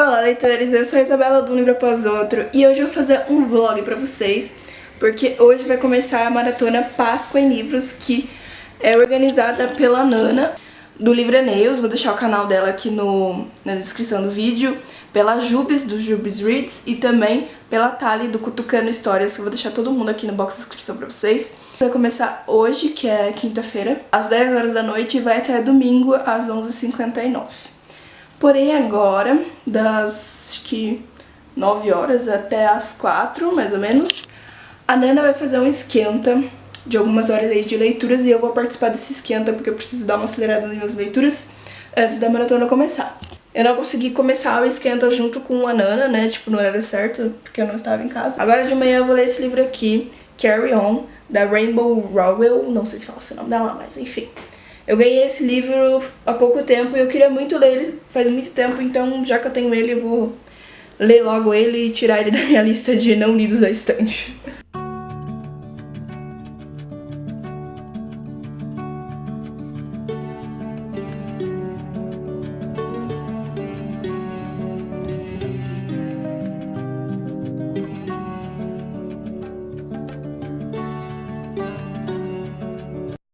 Olá, leitores, eu sou a Isabela do Livro Após Outro e hoje eu vou fazer um vlog pra vocês, porque hoje vai começar a maratona Páscoa em Livros, que é organizada pela Nana, do Livraneus, vou deixar o canal dela aqui na descrição do vídeo, pela Jubes, do Jubes Reads, e também pela Thali, do Cutucando Histórias, que eu vou deixar todo mundo aqui no box de descrição pra vocês. Vai começar hoje, que é quinta-feira, às 10 horas da noite e vai até domingo, às 11h59. Porém agora, das acho que 9 horas até as 4, mais ou menos, a Nana vai fazer um esquenta de algumas horas aí de leituras e eu vou participar desse esquenta porque eu preciso dar uma acelerada nas minhas leituras antes da maratona começar. Eu não consegui começar o esquenta junto com a Nana, né, tipo, no horário certo, porque eu não estava em casa. Agora de manhã eu vou ler esse livro aqui, Carry On, da Rainbow Rowell, não sei se fala o nome dela, mas enfim. Eu ganhei esse livro há pouco tempo e eu queria muito ler ele faz muito tempo, então já que eu tenho ele, eu vou ler logo ele e tirar ele da minha lista de não lidos da estante.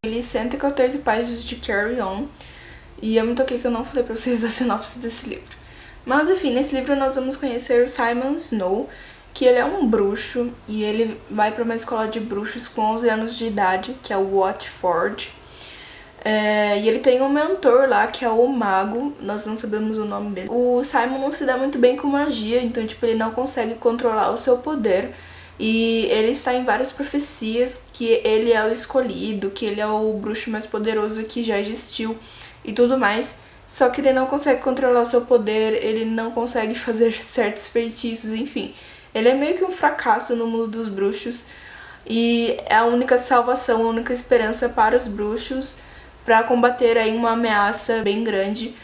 Li 114 páginas de Carry On e eu me toquei que eu não falei pra vocês a sinopse desse livro. Mas enfim, nesse livro nós vamos conhecer o Simon Snow, que ele é um bruxo e ele vai pra uma escola de bruxos com 11 anos de idade, que é o Watford. E ele tem um mentor lá, que é o Mago, nós não sabemos o nome dele. O Simon não se dá muito bem com magia, então tipo, ele não consegue controlar o seu poder. E ele está em várias profecias que ele é o escolhido, que ele é o bruxo mais poderoso que já existiu e tudo mais. Só que ele não consegue controlar o seu poder, ele não consegue fazer certos feitiços, enfim. Ele é meio que um fracasso no mundo dos bruxos e é a única salvação, a única esperança para os bruxos para combater aí uma ameaça bem grande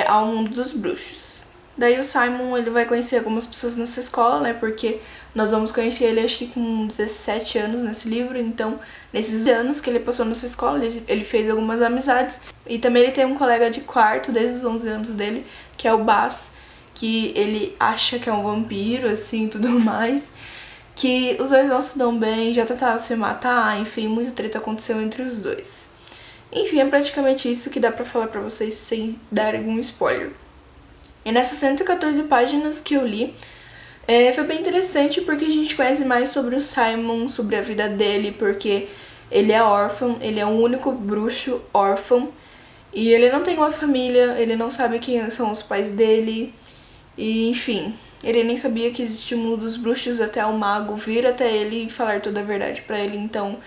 ao mundo dos bruxos. Daí o Simon, ele vai conhecer algumas pessoas nessa escola, né, porque nós vamos conhecer ele acho que com 17 anos nesse livro, então nesses anos que ele passou nessa escola, ele fez algumas amizades. E também ele tem um colega de quarto desde os 11 anos dele, que é o Bas, que ele acha que é um vampiro, assim, tudo mais. Que os dois não se dão bem, já tentaram se matar, enfim, muita treta aconteceu entre os dois. Enfim, é praticamente isso que dá pra falar pra vocês sem dar algum spoiler. E nessas 114 páginas que eu li, foi bem interessante porque a gente conhece mais sobre o Simon, sobre a vida dele, porque ele é órfão, ele é o único bruxo órfão, e ele não tem uma família, ele não sabe quem são os pais dele, e enfim, ele nem sabia que existia o mundo dos bruxos até o mago vir até ele e falar toda a verdade pra ele, então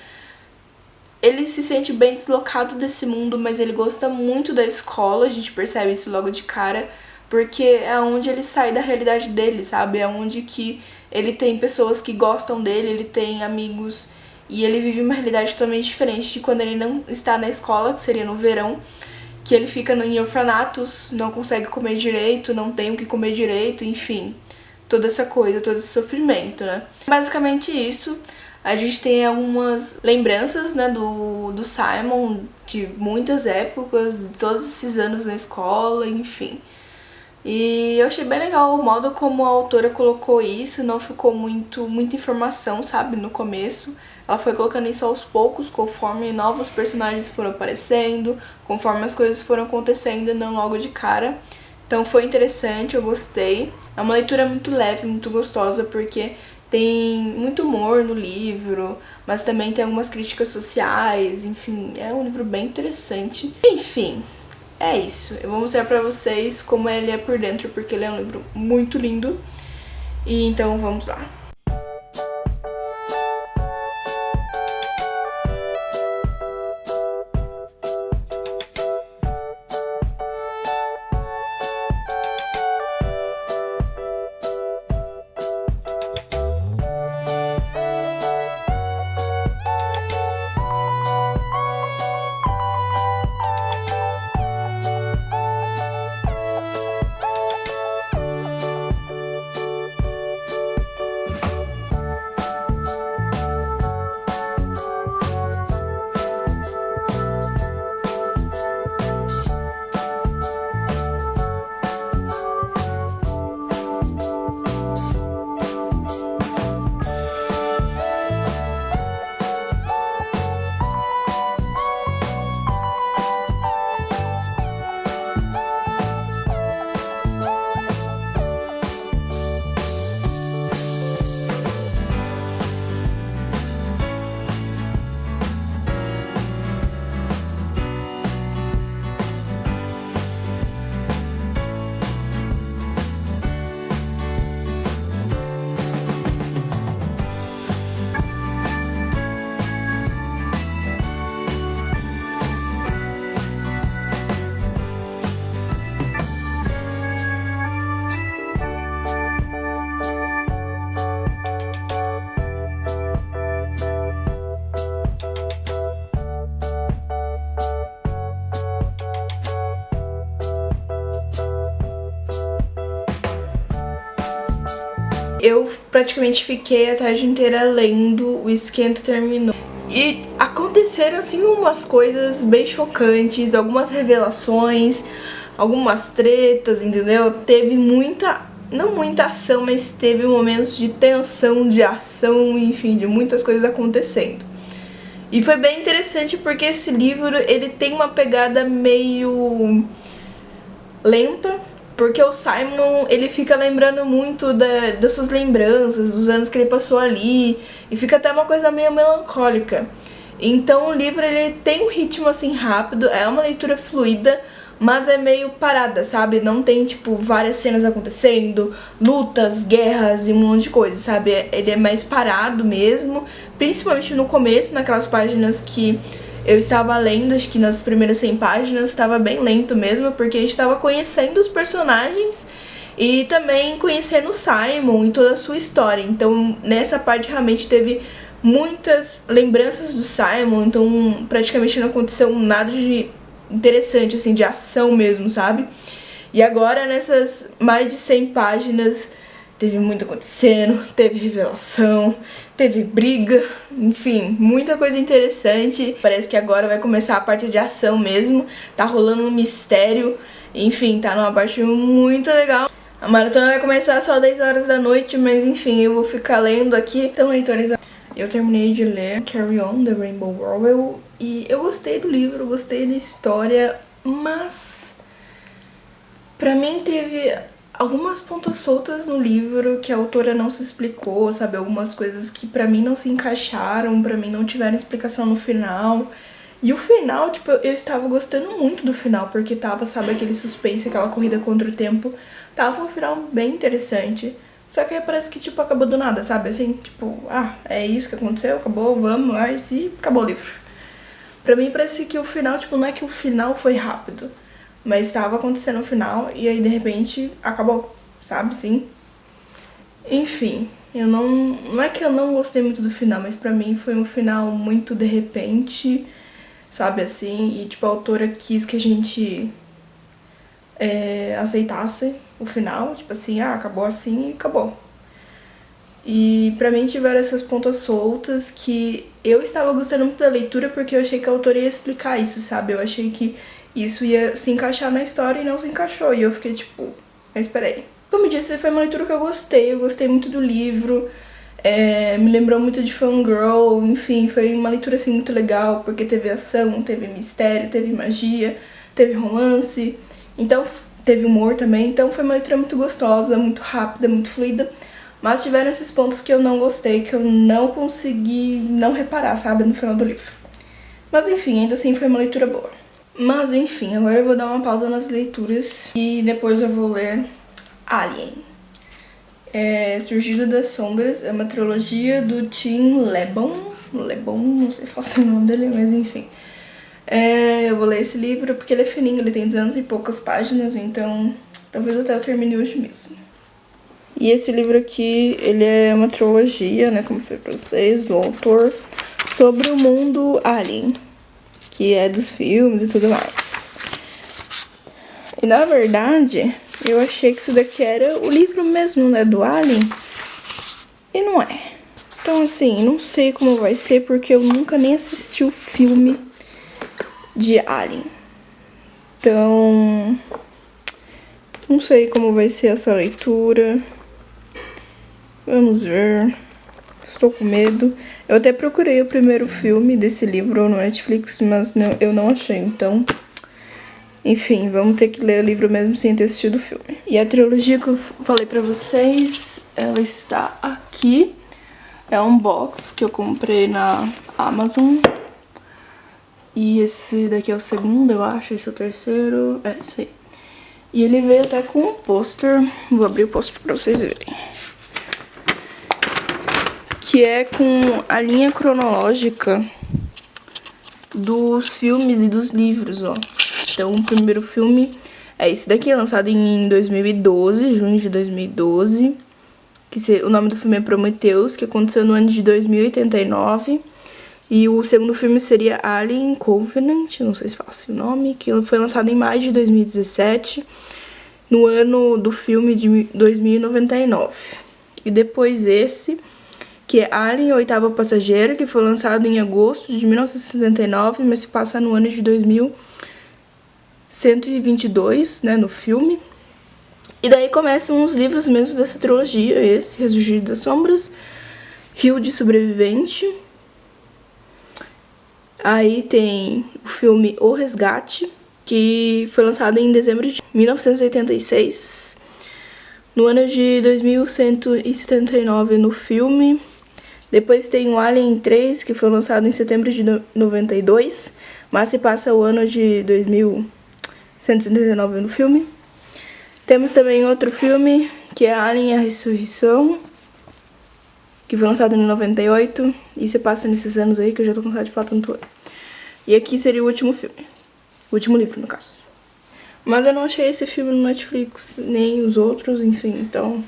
ele se sente bem deslocado desse mundo, mas ele gosta muito da escola, a gente percebe isso logo de cara, porque é onde ele sai da realidade dele, sabe? É onde que ele tem pessoas que gostam dele, ele tem amigos e ele vive uma realidade totalmente diferente de quando ele não está na escola, que seria no verão, que ele fica em orfanatos, não consegue comer direito, não tem o que comer direito, enfim, toda essa coisa, todo esse sofrimento, né? Basicamente isso. A gente tem algumas lembranças, né, do Simon, de muitas épocas, de todos esses anos na escola, enfim. E eu achei bem legal o modo como a autora colocou isso, não ficou muita informação, sabe, no começo. Ela foi colocando isso aos poucos, conforme novos personagens foram aparecendo, conforme as coisas foram acontecendo, não logo de cara. Então foi interessante, eu gostei. É uma leitura muito leve, muito gostosa, porque tem muito humor no livro, mas também tem algumas críticas sociais, enfim, é um livro bem interessante. Enfim, é isso. Eu vou mostrar pra vocês como ele é por dentro, porque ele é um livro muito lindo. E então vamos lá. Eu praticamente fiquei a tarde inteira lendo, o esquenta terminou. E aconteceram assim umas coisas bem chocantes, algumas revelações, algumas tretas, entendeu? Teve muita, não muita ação, mas teve momentos de tensão, de ação, enfim, de muitas coisas acontecendo. E foi bem interessante porque esse livro, ele tem uma pegada meio lenta, porque o Simon, ele fica lembrando muito das suas lembranças, dos anos que ele passou ali, e fica até uma coisa meio melancólica. Então o livro, ele tem um ritmo assim rápido, é uma leitura fluida, mas é meio parada, sabe? Não tem, tipo, várias cenas acontecendo, lutas, guerras e um monte de coisa, sabe? Ele é mais parado mesmo, principalmente no começo, naquelas páginas que eu estava lendo, acho que nas primeiras 100 páginas estava bem lento mesmo, porque a gente estava conhecendo os personagens e também conhecendo o Simon e toda a sua história. Então, nessa parte realmente teve muitas lembranças do Simon, então praticamente não aconteceu nada de interessante, assim, de ação mesmo, sabe? E agora, nessas mais de 100 páginas, teve muito acontecendo, teve revelação, teve briga, enfim, muita coisa interessante. Parece que agora vai começar a parte de ação mesmo, tá rolando um mistério, enfim, tá numa parte muito legal. A maratona vai começar só às 10 horas da noite, mas enfim, eu vou ficar lendo aqui. Então, leitores, eu terminei de ler Carry On, The Rainbow Rowell, e eu gostei do livro, gostei da história, mas pra mim teve algumas pontas soltas no livro que a autora não se explicou, sabe? Algumas coisas que pra mim não se encaixaram, pra mim não tiveram explicação no final. E o final, tipo, eu estava gostando muito do final, porque tava, sabe, aquele suspense, aquela corrida contra o tempo. Tava um final bem interessante. Só que parece que, tipo, acabou do nada, sabe? Assim, tipo, é isso que aconteceu, acabou, vamos lá, e acabou o livro. Pra mim parece que o final, tipo, não é que o final foi rápido, mas estava acontecendo o final e aí de repente acabou, sabe, sim? Enfim, não é que eu não gostei muito do final, mas pra mim foi um final muito de repente, sabe, assim, e tipo a autora quis que a gente aceitasse o final, tipo assim, acabou assim e acabou. E pra mim tiveram essas pontas soltas que eu estava gostando muito da leitura porque eu achei que a autora ia explicar isso, sabe? Eu achei que isso ia se encaixar na história e não se encaixou. E eu fiquei tipo, mas peraí. Como eu disse, foi uma leitura que eu gostei muito do livro. Me lembrou muito de Fangirl, enfim, foi uma leitura assim muito legal, porque teve ação, teve mistério, teve magia, teve romance, então teve humor também, então foi uma leitura muito gostosa, muito rápida, muito fluida. Mas tiveram esses pontos que eu não gostei, que eu não consegui não reparar, sabe, no final do livro. Mas enfim, ainda assim foi uma leitura boa. Mas enfim, agora eu vou dar uma pausa nas leituras e depois eu vou ler Alien. Surgido das Sombras, é uma trilogia do Tim Lebon, não sei falar o nome dele, mas enfim. Eu vou ler esse livro porque ele é fininho, ele tem 200 e poucas páginas, então talvez até eu termine hoje mesmo. E esse livro aqui, ele é uma trilogia, né, como eu falei pra vocês, do autor, sobre o mundo Alien, que é dos filmes e tudo mais. E na verdade, eu achei que isso daqui era o livro mesmo, né, do Alien, e não é. Então assim, não sei como vai ser, porque eu nunca nem assisti o filme de Alien. Então, não sei como vai ser essa leitura. Vamos ver. Estou com medo. Eu até procurei o primeiro filme desse livro no Netflix, mas eu não achei, então... Enfim, vamos ter que ler o livro mesmo sem ter assistido o filme. E a trilogia que eu falei pra vocês, ela está aqui. É um box que eu comprei na Amazon. E esse daqui é o segundo, eu acho. Esse é o terceiro. É, isso aí. E ele veio até com um pôster. Vou abrir o pôster pra vocês verem. Que é com a linha cronológica dos filmes e dos livros, ó. Então, o primeiro filme é esse daqui, lançado em 2012, junho de 2012. O nome do filme é Prometheus, que aconteceu no ano de 2089. E o segundo filme seria Alien Covenant, não sei se fala assim o nome, que foi lançado em maio de 2017, no ano do filme de 2099. E depois esse, que é Alien, o Oitavo Passageiro, que foi lançado em agosto de 1979, mas se passa no ano de 2122, né, no filme. E daí começam os livros mesmo dessa trilogia, esse, Ressurgir das Sombras, Rio de Sobrevivente. Aí tem o filme O Resgate, que foi lançado em dezembro de 1986. No ano de 2179 no filme. Depois tem o Alien 3, que foi lançado em setembro de 92, mas se passa o ano de 2179 no filme. Temos também outro filme, que é Alien a Ressurreição, que foi lançado em 98, e se passa nesses anos aí, que eu já tô cansada de falar tanto. E aqui seria o último filme. O último livro, no caso. Mas eu não achei esse filme no Netflix, nem os outros, enfim, então...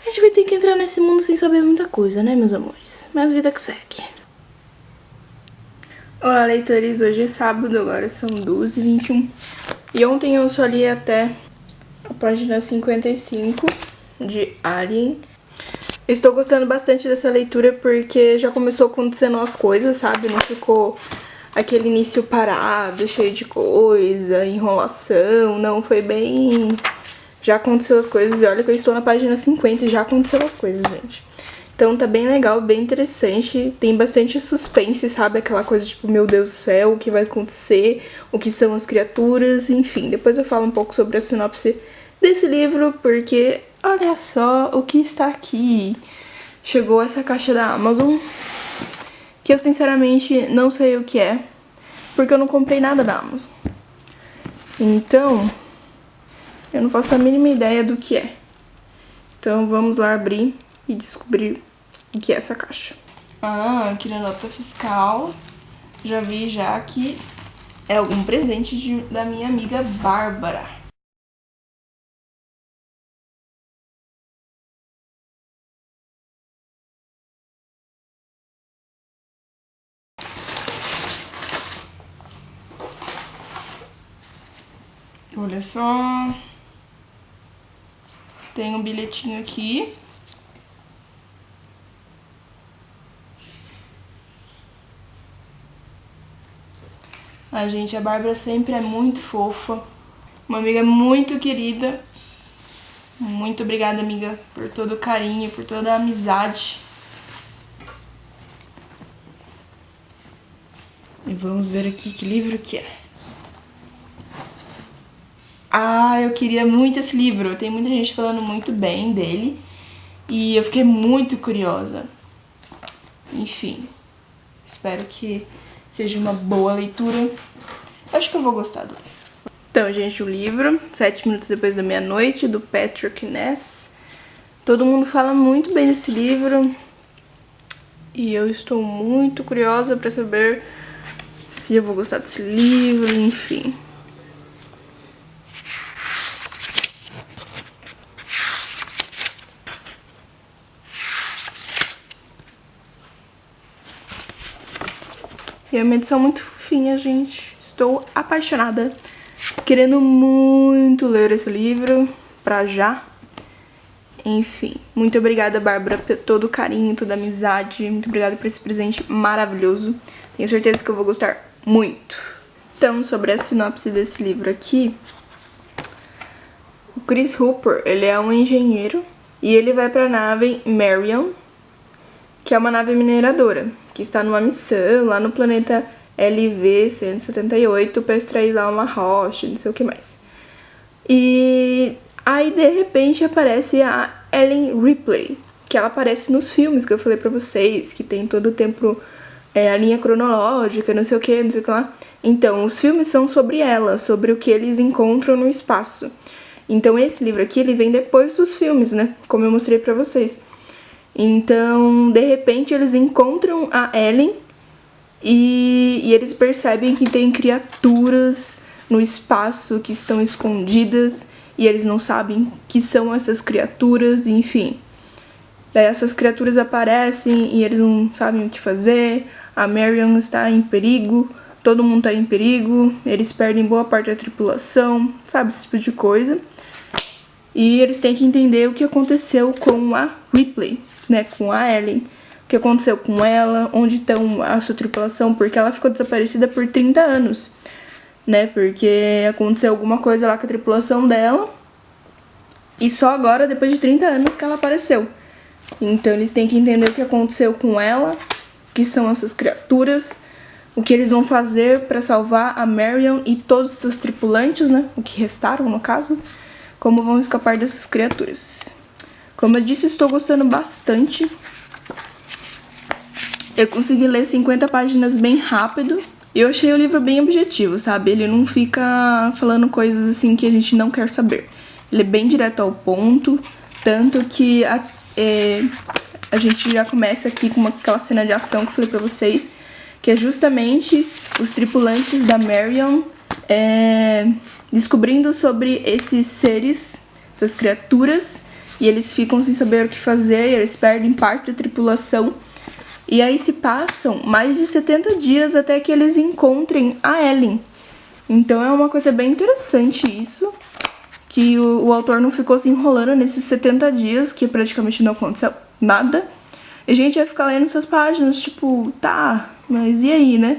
a gente vai ter que entrar nesse mundo sem saber muita coisa, né, meus amores? Mas vida que segue. Olá, leitores, hoje é sábado, agora são 12h21. E ontem eu só li até a página 55 de Alien. Estou gostando bastante dessa leitura porque já começou acontecendo as coisas, sabe? Não ficou aquele início parado, cheio de coisa, enrolação. Não, foi bem... já aconteceu as coisas. E olha que eu estou na página 50 e já aconteceu as coisas, gente. Então tá bem legal, bem interessante. Tem bastante suspense, sabe? Aquela coisa tipo, meu Deus do céu, o que vai acontecer? O que são as criaturas? Enfim, depois eu falo um pouco sobre a sinopse desse livro, porque olha só o que está aqui. Chegou essa caixa da Amazon, que eu sinceramente não sei o que é, porque eu não comprei nada da Amazon. Então, eu não faço a mínima ideia do que é. Então vamos lá abrir e descobrir o que é essa caixa. Aqui na nota fiscal, já vi já que é algum presente da minha amiga Bárbara. Olha só. Tem um bilhetinho aqui. Ai, gente, a Bárbara sempre é muito fofa. Uma amiga muito querida. Muito obrigada, amiga, por todo o carinho, por toda a amizade. E vamos ver aqui que livro que é. Ah, eu queria muito esse livro. Tem muita gente falando muito bem dele. E eu fiquei muito curiosa. Enfim, espero que seja uma boa leitura. Acho que eu vou gostar do livro. Então, gente, o livro, 7 minutos depois da meia-noite, do Patrick Ness. Todo mundo fala muito bem desse livro. E eu estou muito curiosa pra saber se eu vou gostar desse livro, enfim. E é uma edição muito fofinha, gente. Estou apaixonada. Querendo muito ler esse livro pra já. Enfim, muito obrigada, Bárbara, por todo o carinho, toda a amizade. Muito obrigada por esse presente maravilhoso. Tenho certeza que eu vou gostar muito. Então, sobre a sinopse desse livro aqui. O Chris Hooper, ele é um engenheiro. E ele vai pra nave Marion, que é uma nave mineradora, que está numa missão lá no planeta LV-178 para extrair lá uma rocha, não sei o que mais. E aí, de repente, aparece a Ellen Ripley, que ela aparece nos filmes que eu falei pra vocês, que tem todo o tempo a linha cronológica, não sei o que, não sei o que lá. Então, os filmes são sobre ela, sobre o que eles encontram no espaço. Então, esse livro aqui, ele vem depois dos filmes, né? Como eu mostrei pra vocês. Então, de repente, eles encontram a Ellen e eles percebem que tem criaturas no espaço que estão escondidas e eles não sabem que são essas criaturas, enfim. Daí essas criaturas aparecem e eles não sabem o que fazer, a Marion está em perigo, todo mundo está em perigo, eles perdem boa parte da tripulação, sabe, esse tipo de coisa. E eles têm que entender o que aconteceu com a Ripley, né, com a Ellen. O que aconteceu com ela, onde estão a sua tripulação, porque ela ficou desaparecida por 30 anos, né, porque aconteceu alguma coisa lá com a tripulação dela, e só agora, depois de 30 anos, que ela apareceu. Então eles têm que entender o que aconteceu com ela, que são essas criaturas, o que eles vão fazer para salvar a Marion e todos os seus tripulantes, né, o que restaram no caso, como vão escapar dessas criaturas. Como eu disse, estou gostando bastante. Eu consegui ler 50 páginas bem rápido. E eu achei o livro bem objetivo, sabe? Ele não fica falando coisas assim que a gente não quer saber. Ele é bem direto ao ponto, tanto que a gente já começa aqui com aquela cena de ação que eu falei pra vocês, que é justamente os tripulantes da Marion descobrindo sobre esses seres, essas criaturas, e eles ficam sem saber o que fazer, eles perdem parte da tripulação. E aí se passam mais de 70 dias até que eles encontrem a Ellen. Então é uma coisa bem interessante isso, que o autor não ficou se enrolando nesses 70 dias, que praticamente não aconteceu nada. E a gente vai ficar lendo essas páginas, tipo, tá, mas e aí, né?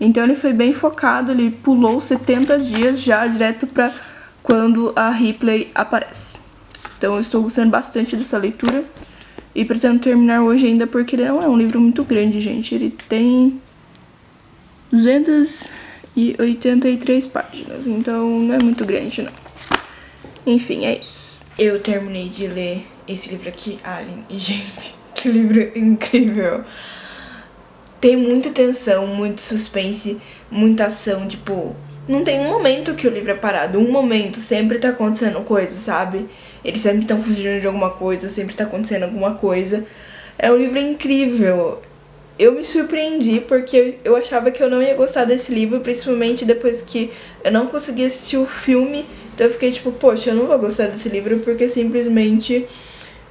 Então ele foi bem focado, ele pulou 70 dias já direto pra quando a Ripley aparece. Então eu estou gostando bastante dessa leitura. E pretendo terminar hoje ainda, porque ele não é um livro muito grande, gente. Ele tem 283 páginas, então não é muito grande, não. Enfim, é isso. Eu terminei de ler esse livro aqui, Alien, e gente, que livro incrível. Tem muita tensão, muito suspense, muita ação, tipo... Não tem um momento que o livro é parado, um momento, sempre tá acontecendo coisa, sabe? Eles sempre estão fugindo de alguma coisa, sempre tá acontecendo alguma coisa. É um livro incrível. Eu me surpreendi porque eu achava que eu não ia gostar desse livro, principalmente depois que eu não consegui assistir o filme. Então eu fiquei tipo, poxa, eu não vou gostar desse livro porque simplesmente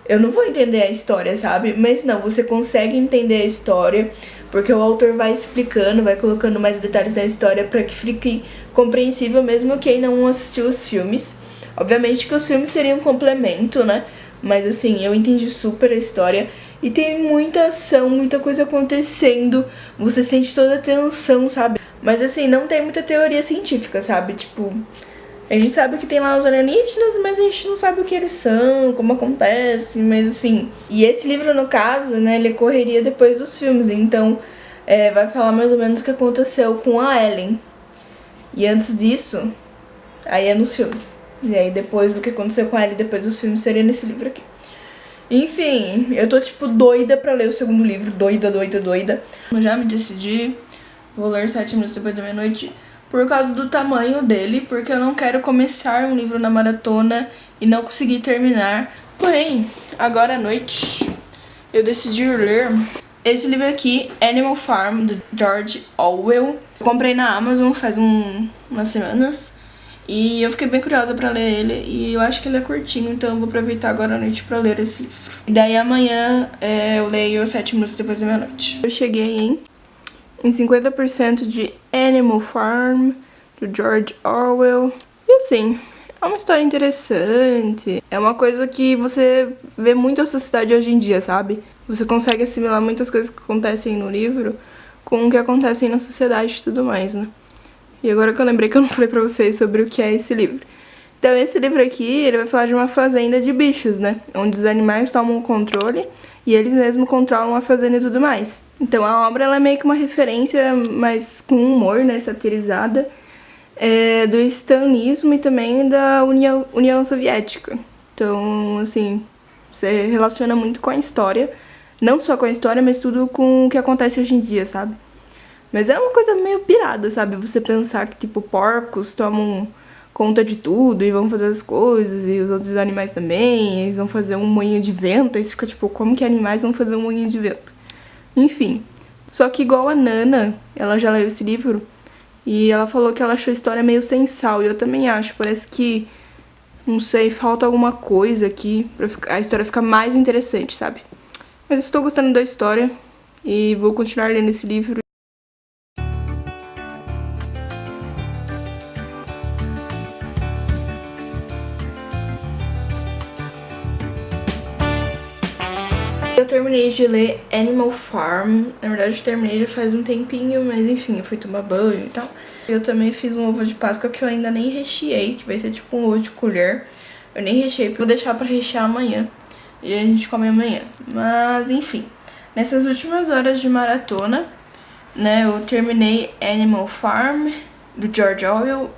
eu não vou entender a história, sabe? Mas não, você consegue entender a história, porque o autor vai explicando, vai colocando mais detalhes na história pra que fique compreensível mesmo quem não assistiu os filmes. Obviamente que os filmes seriam um complemento, né? Mas assim, eu entendi super a história. E tem muita ação, muita coisa acontecendo. Você sente toda a tensão, sabe? Mas assim, não tem muita teoria científica, sabe? Tipo, a gente sabe que tem lá os alienígenas, mas a gente não sabe o que eles são, como acontece, mas enfim. E esse livro, no caso, né, ele correria depois dos filmes. Então, vai falar mais ou menos o que aconteceu com a Ellen. E antes disso, aí é nos filmes. E aí depois do que aconteceu com ela e depois dos filmes seria nesse livro aqui. Enfim, eu tô tipo doida pra ler o segundo livro. Doida. Eu já me decidi. Vou ler 7 minutos depois da meia-noite. Por causa do tamanho dele. Porque eu não quero começar um livro na maratona e não conseguir terminar. Porém, agora à noite, eu decidi ler esse livro aqui, Animal Farm, do George Orwell. Eu comprei na Amazon faz umas semanas. E eu fiquei bem curiosa pra ler ele, e eu acho que ele é curtinho, então eu vou aproveitar agora à noite pra ler esse livro. E daí amanhã eu leio 7 minutos depois da meia-noite. Eu cheguei em 50% de Animal Farm, do George Orwell. E assim, é uma história interessante, é uma coisa que você vê muito a sociedade hoje em dia, sabe? Você consegue assimilar muitas coisas que acontecem no livro com o que acontecem na sociedade e tudo mais, né? E agora que eu lembrei que eu não falei pra vocês sobre o que é esse livro. Então esse livro aqui, ele vai falar de uma fazenda de bichos, né? Onde os animais tomam o controle e eles mesmos controlam a fazenda e tudo mais. Então a obra, ela é meio que uma referência, mas com humor, né? Satirizada, do stalinismo e também da União Soviética. Então, assim, você relaciona muito com a história. Não só com a história, mas tudo com o que acontece hoje em dia, sabe? Mas é uma coisa meio pirada, sabe? Você pensar que, tipo, porcos tomam conta de tudo e vão fazer as coisas, e os outros animais também, eles vão fazer um moinho de vento, aí você fica tipo, como que animais vão fazer um moinho de vento? Enfim. Só que igual a Nana, ela já leu esse livro, e ela falou que ela achou a história meio sem sal, e eu também acho, parece que, não sei, falta alguma coisa aqui pra a história ficar mais interessante, sabe? Mas eu estou gostando da história, e vou continuar lendo esse livro. terminei de ler Animal Farm. Na verdade eu terminei já faz um tempinho, mas enfim, eu fui tomar banho e tal. Eu também fiz um ovo de Páscoa que eu ainda nem recheei, que vai ser tipo um ovo de colher. Eu nem recheei, porque vou deixar pra rechear amanhã. E a gente come amanhã. Mas enfim, nessas últimas horas de maratona, né, eu terminei Animal Farm, do George Orwell.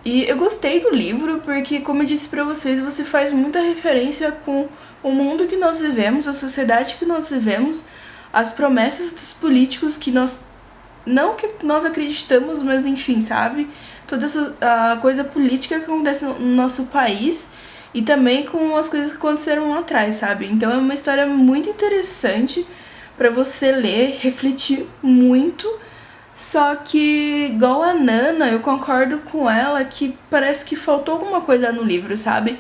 E eu gostei do livro porque, como eu disse pra vocês, você faz muita referência com o mundo que nós vivemos, a sociedade que nós vivemos, as promessas dos políticos que nós... não que nós acreditamos, mas enfim, sabe? Toda essa a coisa política que acontece no nosso país e também com as coisas que aconteceram lá atrás, sabe? Então é uma história muito interessante pra você ler, refletir muito. Só que, igual a Nana, eu concordo com ela que parece que faltou alguma coisa no livro, sabe?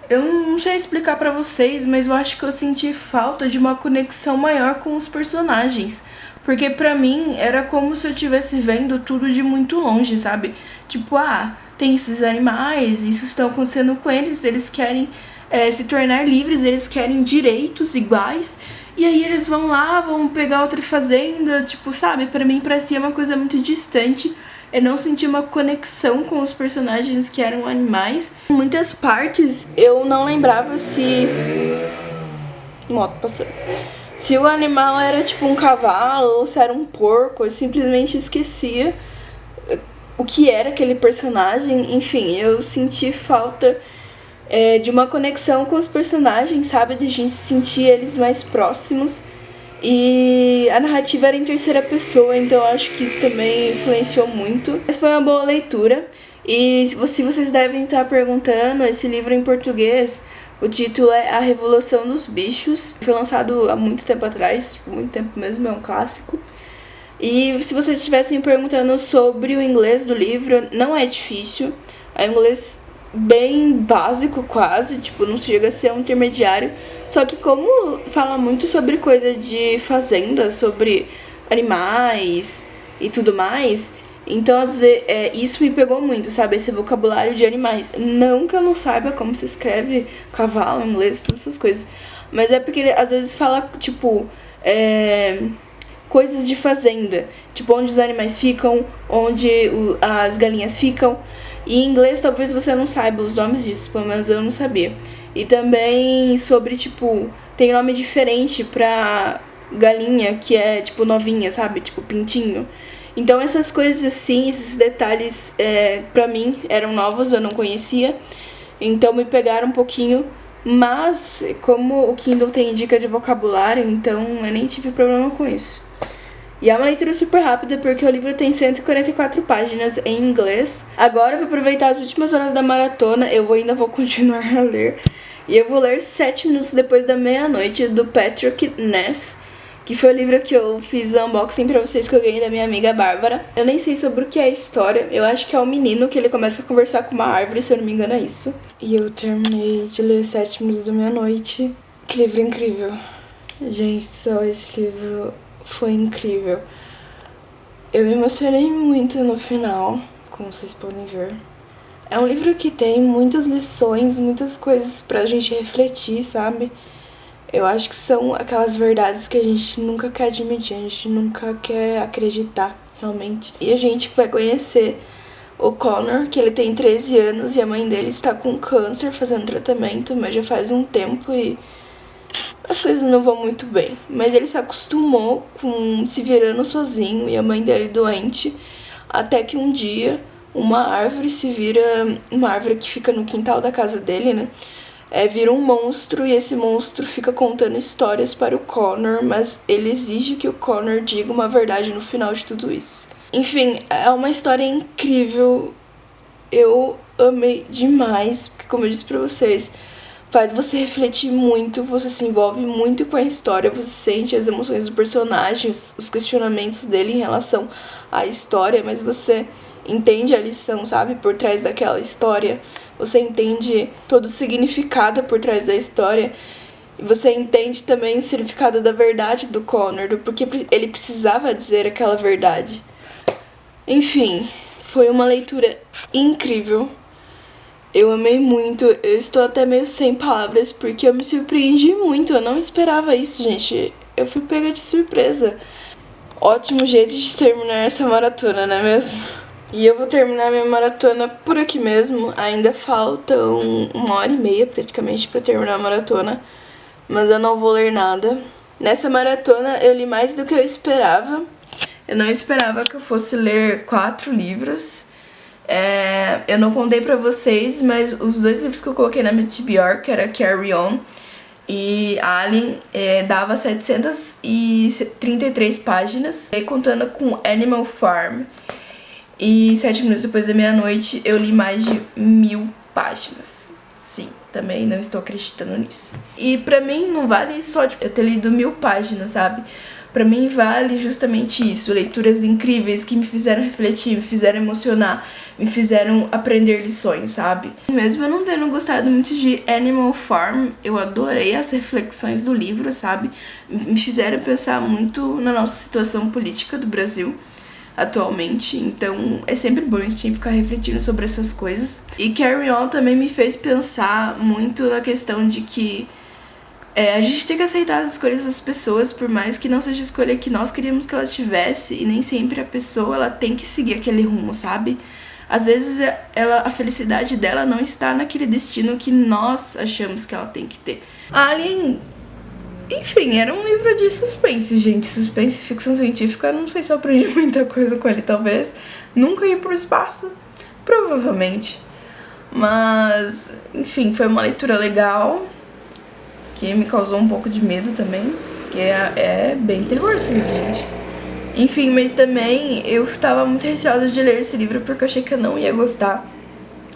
Eu não sei explicar pra vocês, mas eu acho que eu senti falta de uma conexão maior com os personagens. Porque pra mim era como se eu estivesse vendo tudo de muito longe, sabe? Tipo, tem esses animais, isso está acontecendo com eles, eles querem se tornar livres, eles querem direitos iguais. E aí eles vão lá, vão pegar outra fazenda, tipo, sabe? Pra mim parecia uma coisa muito distante. Eu não senti uma conexão com os personagens que eram animais. Em muitas partes eu não lembrava se... moto passando. Se o animal era tipo um cavalo ou se era um porco, eu simplesmente esquecia o que era aquele personagem. Enfim, eu senti falta de uma conexão com os personagens, sabe? De a gente sentir eles mais próximos. E a narrativa era em terceira pessoa, então eu acho que isso também influenciou muito. Mas foi uma boa leitura. E se vocês devem estar perguntando, esse livro em português, o título é A Revolução dos Bichos. Foi lançado há muito tempo atrás, muito tempo mesmo, é um clássico. E se vocês estivessem perguntando sobre o inglês do livro, não é difícil. É um inglês bem básico quase, tipo, não chega a ser um intermediário. Só que como fala muito sobre coisa de fazenda, sobre animais e tudo mais, então às vezes isso me pegou muito, sabe, esse vocabulário de animais. Não que eu não saiba como se escreve cavalo em inglês, todas essas coisas, mas é porque ele às vezes fala, tipo, coisas de fazenda, tipo, onde os animais ficam, onde as galinhas ficam. E em inglês talvez você não saiba os nomes disso, pelo menos eu não sabia. E também sobre, tipo, tem nome diferente pra galinha, que é, tipo, novinha, sabe? Tipo, pintinho. Então essas coisas assim, esses detalhes, pra mim, eram novos, eu não conhecia. Então me pegaram um pouquinho. Mas, como o Kindle tem dica de vocabulário, então eu nem tive problema com isso. E é uma leitura super rápida porque o livro tem 144 páginas em inglês. Agora, para aproveitar as últimas horas da maratona, eu ainda vou continuar a ler. E eu vou ler 7 minutos depois da meia-noite, do Patrick Ness, que foi o livro que eu fiz unboxing pra vocês, que eu ganhei da minha amiga Bárbara. Eu nem sei sobre o que é a história, eu acho que é um menino que ele começa a conversar com uma árvore, se eu não me engano é isso. E eu terminei de ler 7 minutos da meia-noite. Que livro incrível. Gente, só esse livro... foi incrível. Eu me emocionei muito no final, como vocês podem ver. É um livro que tem muitas lições, muitas coisas pra gente refletir, sabe? Eu acho que são aquelas verdades que a gente nunca quer admitir, a gente nunca quer acreditar, realmente. E a gente vai conhecer o Connor, que ele tem 13 anos e a mãe dele está com câncer, fazendo tratamento, mas já faz um tempo e... as coisas não vão muito bem, mas ele se acostumou com se virando sozinho e a mãe dele doente, até que um dia uma árvore se vira, uma árvore que fica no quintal da casa dele, né, vira um monstro e esse monstro fica contando histórias para o Connor, mas ele exige que o Connor diga uma verdade no final de tudo isso. Enfim, é uma história incrível, eu amei demais, porque como eu disse pra vocês, faz você refletir muito, você se envolve muito com a história, você sente as emoções do personagem, os questionamentos dele em relação à história, mas você entende a lição, sabe, por trás daquela história, você entende todo o significado por trás da história, e você entende também o significado da verdade do Connor, do porquê ele precisava dizer aquela verdade. Enfim, foi uma leitura incrível. Eu amei muito, eu estou até meio sem palavras porque eu me surpreendi muito, eu não esperava isso, gente. Eu fui pega de surpresa. Ótimo jeito de terminar essa maratona, não é mesmo? E eu vou terminar minha maratona por aqui mesmo. Ainda faltam 1h30 praticamente pra terminar a maratona, mas eu não vou ler nada. Nessa maratona eu li mais do que eu esperava. Eu não esperava que eu fosse ler 4 livros. Eu não contei pra vocês, mas os 2 livros que eu coloquei na minha TBR, que era Carry On e Alien, dava 733 páginas, contando com Animal Farm. E 7 minutos depois da meia-noite eu li mais de 1000 páginas. Sim, também não estou acreditando nisso. E pra mim não vale só eu ter lido 1000 páginas, sabe? Pra mim vale justamente isso, leituras incríveis que me fizeram refletir, me fizeram emocionar, me fizeram aprender lições, sabe? Mesmo eu não tendo gostado muito de Animal Farm, eu adorei as reflexões do livro, sabe? Me fizeram pensar muito na nossa situação política do Brasil atualmente, então é sempre bom a gente ficar refletindo sobre essas coisas. E Carry On também me fez pensar muito na questão de que a gente tem que aceitar as escolhas das pessoas, por mais que não seja a escolha que nós queríamos que ela tivesse, e nem sempre a pessoa ela tem que seguir aquele rumo, sabe? Às vezes a felicidade dela não está naquele destino que nós achamos que ela tem que ter. Alien, enfim, era um livro de suspense, gente. Suspense e ficção científica, não sei se eu aprendi muita coisa com ele, talvez. Nunca ir pro espaço, provavelmente. Mas, enfim, foi uma leitura legal, que me causou um pouco de medo também, porque é bem terror esse livro, gente. Enfim, mas também eu tava muito receosa de ler esse livro porque eu achei que eu não ia gostar.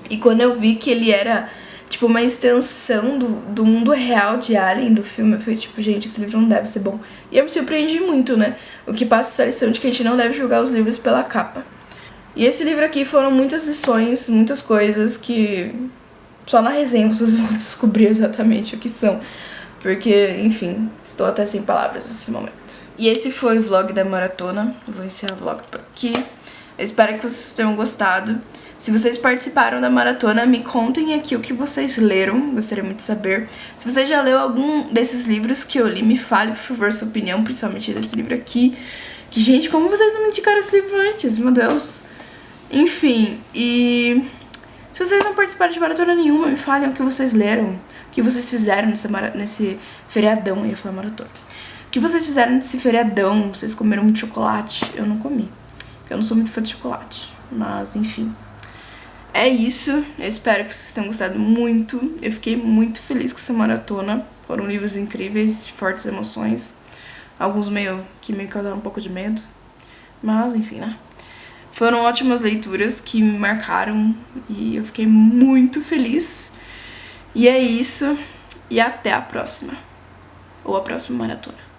E quando eu vi que ele era tipo uma extensão do mundo real de Alien, do filme, eu falei tipo, gente, esse livro não deve ser bom. E eu me surpreendi muito, né? O que passa essa lição de que a gente não deve julgar os livros pela capa. E esse livro aqui foram muitas lições, muitas coisas que só na resenha vocês vão descobrir exatamente o que são. Porque, enfim, estou até sem palavras nesse momento. E esse foi o vlog da maratona. Eu vou encerrar o vlog por aqui. Eu espero que vocês tenham gostado. Se vocês participaram da maratona, me contem aqui o que vocês leram. Gostaria muito de saber. Se você já leu algum desses livros que eu li, me fale, por favor, sua opinião, principalmente desse livro aqui. Que, gente, como vocês não me indicaram esse livro antes? Meu Deus. Enfim, e se vocês não participaram de maratona nenhuma, me falem o que vocês leram, o que vocês fizeram nesse feriadão. Eu ia falar maratona. O que vocês fizeram nesse feriadão? Vocês comeram muito chocolate? Eu não comi, porque eu não sou muito fã de chocolate. Mas, enfim. É isso, eu espero que vocês tenham gostado muito. Eu fiquei muito feliz com essa maratona. Foram livros incríveis, de fortes emoções. Alguns que me causaram um pouco de medo. Mas, enfim, né? Foram ótimas leituras que me marcaram e eu fiquei muito feliz. E é isso, e até a próxima. Ou a próxima maratona.